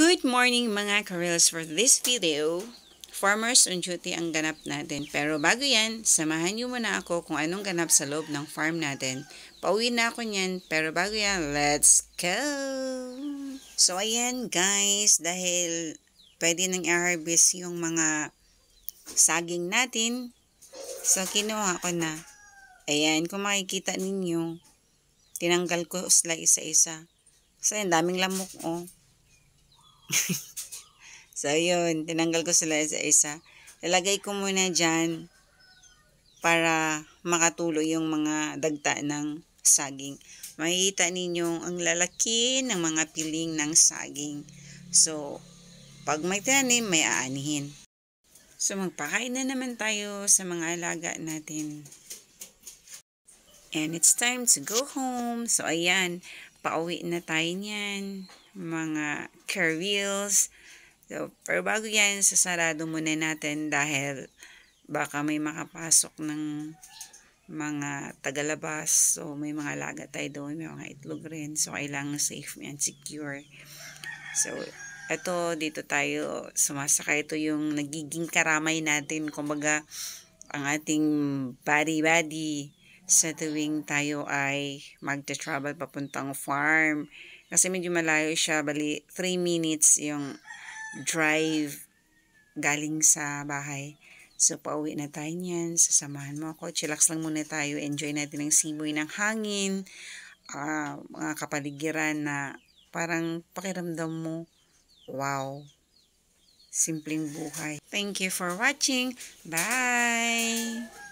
Good morning mga ka-reels. For this video, farmers on duty ang ganap natin. Pero bago yan, samahan niyo muna ako kung anong ganap sa loob ng farm natin. Pauwi na ako niyan, pero bago yan, let's go! So ayan guys, dahil pwede nang i-harvest yung mga saging natin, so kinuha ko na. Ayan, kung makikita ninyo, tinanggal ko sila isa-isa. So ayan, daming lamok oh. So, yun. Tinanggal ko sila isa-isa. Ilagay ko muna dyan para makatuloy yung mga dagta ng saging. Makikita ninyo ang lalaki ng mga piling ng saging. So, pag may tanim, may aanihin. So, magpakain na naman tayo sa mga alaga natin. And it's time to go home. So, ayan. Pauwi na tayo niyan. Mga ka-reels. So, pero bago yan, sasarado muna natin dahil baka may makapasok ng mga tagalabas. So, may mga laga tayo doon, may mga itlog rin. So, kailangan safe and secure. So, ito, dito tayo sumasakay. Ito yung nagiging karamay natin. Kumbaga, ang ating body sa tuwing tayo ay magta-travel papuntang farm. Kasi medyo malayo siya. Bali, 3 minutes yung drive galing sa bahay. So, pauwi na tayo niyan. Sasamahan mo ako. Chillax lang muna tayo. Enjoy natin ang simoy ng hangin. Mga kapaligiran na parang pakiramdam mo, wow, simpleng buhay. Thank you for watching. Bye!